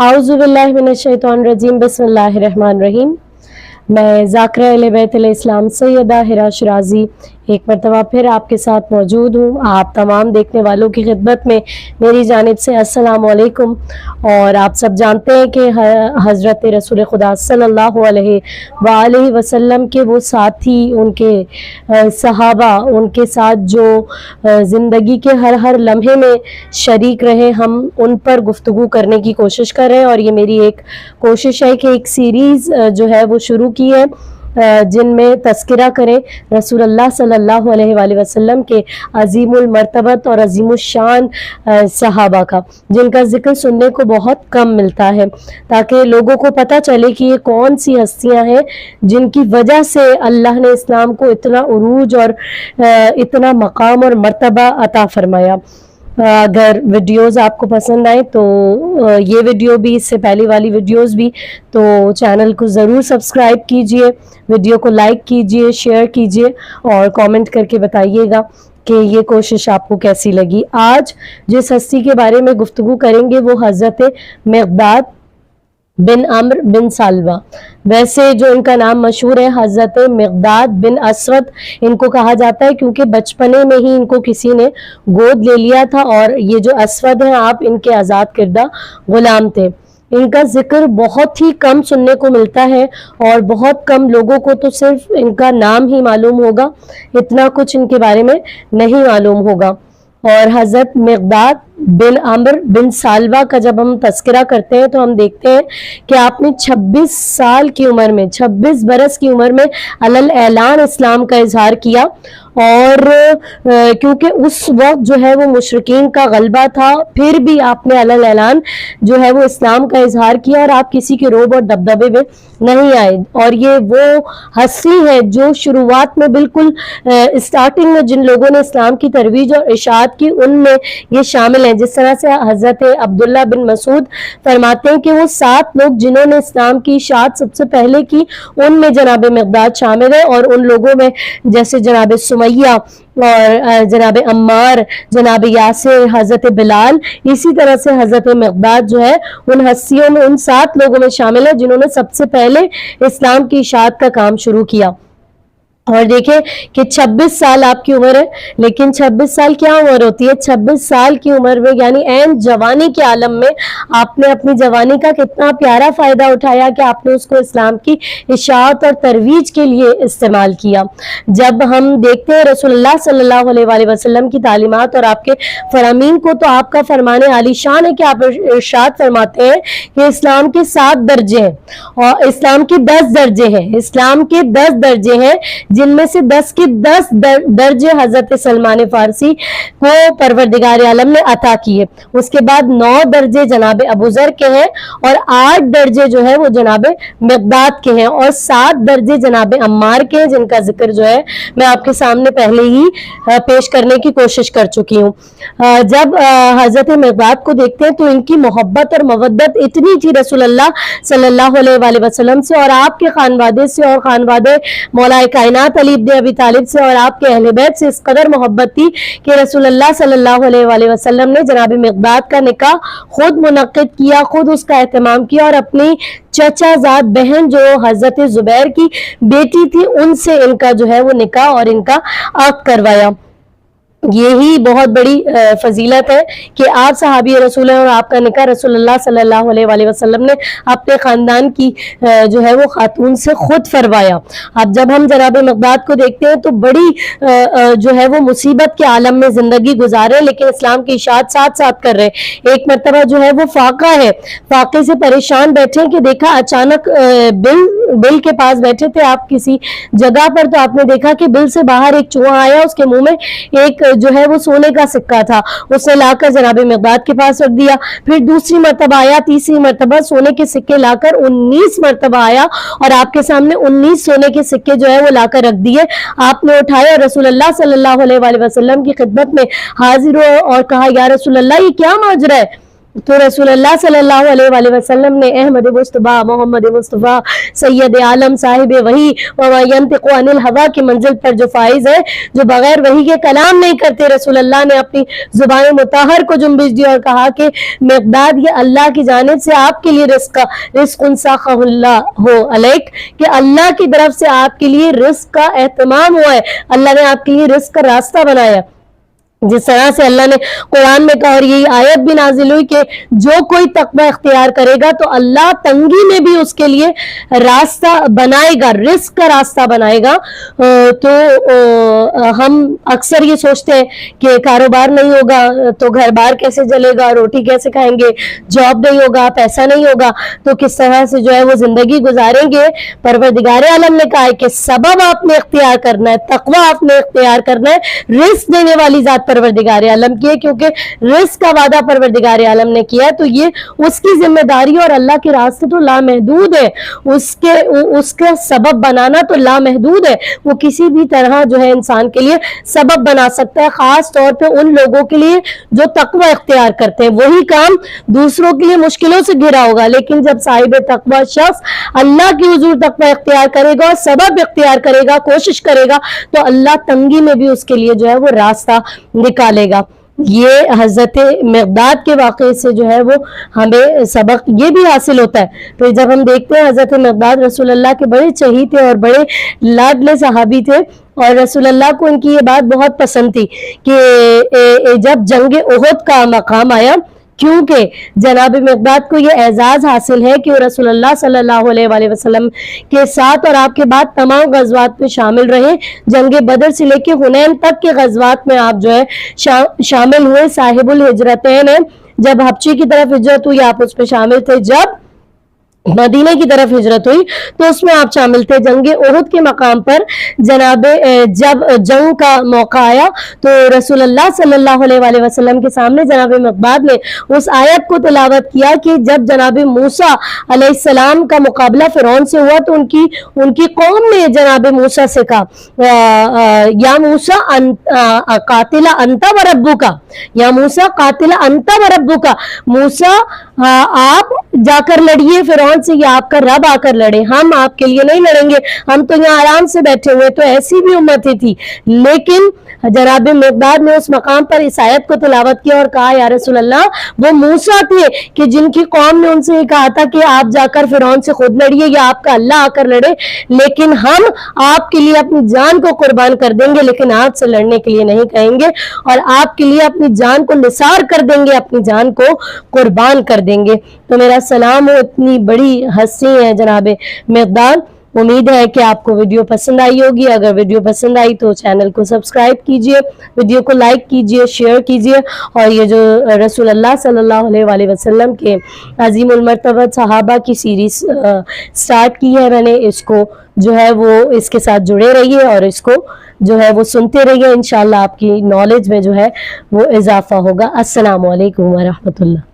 आउज़ुबिल्लाहिमिनश्शैतानिर्रजीम बिस्मिल्लाहिर्रहमानिर्रहीम। मैं ज़ाकिरा अहले बैत इस्लाम सैयदा हिरा शिराज़ी एक मरतबा फिर आपके साथ मौजूद हूँ। आप तमाम देखने वालों की खिदमत में मेरी जानिब से अस्सलामु अलैकुम। और आप सब जानते हैं कि हज़रत रसूल खुदा सल्लल्लाहु अलैहि वसल्लम के वो साथी, उनके सहाबा, उनके साथ जो ज़िंदगी के हर लम्हे में शरीक रहे, हम उन पर गुफ्तगू करने की कोशिश कर रहे हैं। और ये मेरी एक कोशिश है कि एक सीरीज़ जो है वो शुरू की है जिनमें तस्किरा करें रसूलुल्लाह सल्लल्लाहु अलैहि वसल्लम के अजीमुल मर्तबत और अजीमुल शान सहाबा का, जिनका जिक्र सुनने को बहुत कम मिलता है, ताकि लोगों को पता चले कि ये कौन सी हस्तियां हैं जिनकी वजह से अल्लाह ने इस्लाम को इतना उरूज और इतना मकाम और मर्तबा अता फरमाया। अगर वीडियोस आपको पसंद आए तो ये वीडियो भी, इससे पहले वाली वीडियोस भी, तो चैनल को ज़रूर सब्सक्राइब कीजिए, वीडियो को लाइक कीजिए, शेयर कीजिए और कमेंट करके बताइएगा कि ये कोशिश आपको कैसी लगी। आज जिस हस्ती के बारे में गुफ्तगू करेंगे वो हज़रत मिक़दाद बिन अम्र बिन सालबा। वैसे जो इनका नाम मशहूर है हज़रत मिक़दाद बिन असवद इनको कहा जाता है, क्योंकि बचपने में ही इनको किसी ने गोद ले लिया था। और ये जो असवद हैं, आप इनके आज़ाद किरदा गुलाम थे। इनका जिक्र बहुत ही कम सुनने को मिलता है और बहुत कम लोगों को तो सिर्फ इनका नाम ही मालूम होगा, इतना कुछ इनके बारे में नहीं मालूम होगा। और हज़रत मिक़दाद बिन अम्र बिन सालबा का जब हम तस्करा करते हैं तो हम देखते हैं कि आपने 26 साल की उम्र में, 26 बरस की उम्र में अलल ऐलान इस्लाम का इजहार किया। और क्योंकि उस वक्त जो है वो मुशरिकीन का गलबा था, फिर भी आपने अलल ऐलान जो है वो इस्लाम का इजहार किया और आप किसी के रोब और दबदबे में नहीं आए। और ये वो हस्ती है जो शुरुआत में बिल्कुल स्टार्टिंग में जिन लोगों ने इस्लाम की तरवीज और इशाअत की, उनमें ये शामिल हैं। जिस तरह से हज़रत अब्दुल्ला बिन मसूद फरमाते हैं कि वो 7 लोग जिन्होंने इस्लाम की इशाअत सबसे पहले की, उनमें जनाब मिक़दाद शामिल है। और उन लोगों में जैसे जनाब सुमैया और जनाब अम्मार, जनाब यासिर, हज़रत बिलाल, इसी तरह से हज़रत मिक़दाद जो है उन हस्तियों में, उन 7 लोगों में शामिल है जिन्होंने सबसे पहले इस्लाम की इशाअत का काम शुरू किया। और देखें कि 26 साल आपकी उम्र है, लेकिन 26 साल क्या उम्र होती है? 26 साल की उम्र में, यानी ऐन जवानी के आलम में, आपने अपनी जवानी का कितना प्यारा फ़ायदा उठाया कि आपने उसको इस्लाम की इशाअत और तरवीज के लिए इस्तेमाल किया। जब हम देखते हैं रसूलुल्लाह सल्लल्लाहु अलैहि वसल्लम की तालीमात और आपके फरामीन को, तो आपका फरमाने आलीशान है कि आप इरशाद फरमाते हैं कि इस्लाम के 7 दर्जे हैं और इस्लाम के 10 दर्जे हैं। इस्लाम के 10 दर्जे हैं, जिनमें से 10 के 10 दर्जे हजरत सलमान फारसी को परवरदिगार आलम ने अता किए। उसके बाद 9 दर्जे जनाब अबू ज़र के हैं और 8 दर्जे जो है वो जनाब मिक़दाद के हैं और 7 दर्जे जनाब अम्मार के हैं, जिनका जिक्र जो है मैं आपके सामने पहले ही पेश करने की कोशिश कर चुकी हूँ। जब हजरत मिक़दाद को देखते हैं तो इनकी मोहब्बत और मवद्दत इतनी थी रसूलुल्लाह सल्लल्लाहु अलैहि वसल्लम से और आपके खानवादे से और खानवादे मौलाए कायनात अली इब्न अबी तालिब से और आपके अहले बैत से इस कदर मोहब्बत थी कि रसूलुल्लाह सल्लल्लाहु अलैहि वसल्लम ने जनाब मिक़दाद का निकाह खुद मुनक्किद किया, खुद उसका एहतमाम किया और अपनी चचाजाद बहन जो हजरत ज़ुबैर की बेटी थी, उनसे इनका जो है वो निकाह और इनका अक़्द करवाया। यही बहुत बड़ी फजीलत है कि आप सहाबी रसूल हैं और आपका निकाह रसूलुल्लाह सल्लल्लाहु अलैहि वसल्लम ने अपने ख़ानदान की जो है वो खातून से खुद फरमाया। अब जब हम जनाब मिक़दाद को देखते हैं तो बड़ी जो है वो मुसीबत के आलम में ज़िंदगी गुजारे, लेकिन इस्लाम की इशाअत साथ साथ कर रहे हैं। एक मरतबा जो है वो फाका है, फाके से परेशान बैठे कि देखा अचानक बिल के पास बैठे थे आप किसी जगह पर, तो आपने देखा कि बिल से बाहर एक चूहा आया, उसके मुंह में एक जो है वो सोने का सिक्का था, उसने लाकर जनाब मिक़दाद के पास रख दिया। फिर दूसरी मरतबा आया, तीसरी मरतबा सोने के सिक्के लाकर 19 मरतबा आया और आपके सामने 19 सोने के सिक्के जो है वो लाकर रख दिए। आपने उठाया, रसूलुल्लाह सल्लल्लाहु अलैहि वसल्लम की खिदमत में हाजिर हो और कहा, या रसूलुल्लाह ये क्या माजरा है? तो रसूलुल्लाह सल्लल्लाहु अलैहि वसल्लम ने अहमद मुस्तफ़ा मोहम्मद मुस्तफ़ा सैयद आलम साहिब वही व यंतिक़ु अनिल हवा की मंजिल पर जो फाइज है, जो बगैर वही के कलाम नहीं करते, रसूलुल्लाह ने अपनी जुबान मुताहर को जुम्बिश दी और कहा कि मिक़दाद ये अल्लाह की जानिब से आपके लिए रिज़्क़ुन सख़हुल्लाह हो अलैक, कि अल्लाह की तरफ से आपके लिए रिज़्क़ का एहतमाम हुआ है, अल्लाह ने आपके लिए रिज़्क़ का रास्ता बनाया। जिस तरह से अल्लाह ने कुरान में कहा, और यही आयत भी नाजिल हुई कि जो कोई तक़वा इख्तियार करेगा तो अल्लाह तंगी में भी उसके लिए रास्ता बनाएगा, रिस्क का रास्ता बनाएगा। तो हम अक्सर ये सोचते हैं कि कारोबार नहीं होगा तो घर बार कैसे चलेगा, रोटी कैसे खाएंगे, जॉब नहीं होगा, पैसा नहीं होगा, तो किस तरह से जो है वो जिंदगी गुजारेंगे। परवरदिगार आलम ने कहा है कि सबब आपने इख्तियार करना है, तक़वा आपने इख्तियार करना है, रिस्क देने वाली जात परवरदिगार आलम की है, क्योंकि रिस्क का वादा परवरदिगार आलम ने किया है, तो ये उसकी जिम्मेदारी, और अल्लाह के रास्ते तो लामहदूद है, उसके सबब बनाना तो लामहदूद है। वो किसी भी तरह जो है इंसान के लिए सबब बना सकता है, खास तौर पे उन लोगों के लिए जो तकवा इख्तियार करते हैं। वही काम दूसरों के लिए मुश्किलों से घिरा होगा, लेकिन जब साहिब तकवा शख्स अल्लाह की हुजूर तकवा इख्तियार करेगा और सबब इख्तियार करेगा, कोशिश करेगा, तो अल्लाह तंगी में भी उसके लिए जो है वो रास्ता निकालेगा। ये हजरत मिक़दाद के वाक़े से जो है वो हमें सबक ये भी हासिल होता है। तो जब हम देखते हैं हजरत मिक़दाद रसूलुल्लाह के बड़े चहीते और बड़े लाडले सहाबी थे, और रसूलुल्लाह को इनकी ये बात बहुत पसंद थी कि जब जंग उहद का मकाम आया, क्योंकि जनाब मिक़दाद को ये एजाज़ हासिल है कि वो रसूलुल्लाह सल्लल्लाहु अलैहि वसल्लम के साथ और आपके बाद तमाम गज़वात में शामिल रहे। जंग बदर से लेके हुनैन तक के गज़वात में आप जो है शामिल हुए। साहिबुल हिजरतैन है, जब हबशी की तरफ हिजरत हुई आप उसमें शामिल थे, जब मदीने की तरफ हिजरत हुई तो उसमें आप शामिल थे। जंग उहद के मकाम पर जब जंग का मौका आया तो रसूलुल्लाह सल्लल्लाहु अलैहि वसल्लम के सामने जनाब मिक़दाद ने उस आयत को तिलावत किया कि जब जनाब मूसा अलैहिस्सलाम का मुकाबला फिरौन से हुआ तो उनकी कौम ने जनाब मूसा से कहा, या मूसा कातिला अंता व रब्बुका, या मूसा कातिला अंता व रब्बुका, मूसा आप जाकर लड़िए फिरौन से, या आपका रब आकर लड़े, हम आपके लिए नहीं लड़ेंगे, हम तो यहाँ आराम से बैठे हुए। तो ऐसी भी उम्मतें थी, लेकिन जनाब मिक़दाद ने उस मकाम पर इस आयत को तिलावत किया और कहा, या रसूल अल्लाह, वो मूसा थे कि जिनकी कौम ने उनसे ये कहा था कि आप जाकर फिरौन से खुद लड़िए या आपका अल्लाह आकर लड़े, लेकिन हम आपके लिए अपनी जान को कुर्बान कर देंगे, लेकिन आपसे लड़ने के लिए नहीं कहेंगे, और आपके लिए अपनी जान को निसार कर देंगे, अपनी जान को कुर्बान कर देंगे। तो मेरा सलाम हो, इतनी बड़ी हस्ती है जनाब मिक़दाद। उम्मीद है कि आपको वीडियो पसंद आई होगी। अगर वीडियो पसंद आई तो चैनल को सब्सक्राइब कीजिए, वीडियो को लाइक कीजिए, शेयर कीजिए, और ये जो रसूलुल्लाह सल्लल्लाहु अलैहि वसल्लम के अज़ीमुल मर्तबा सहाबा की सीरीज स्टार्ट की है मैंने, इसको जो है वो इसके साथ जुड़े रहिए और इसको जो है वो सुनते रहिए। इंशाल्लाह आपकी नॉलेज में जो है वो इजाफा होगा। अस्सलामु अलैकुम व रहमतुल्लाह।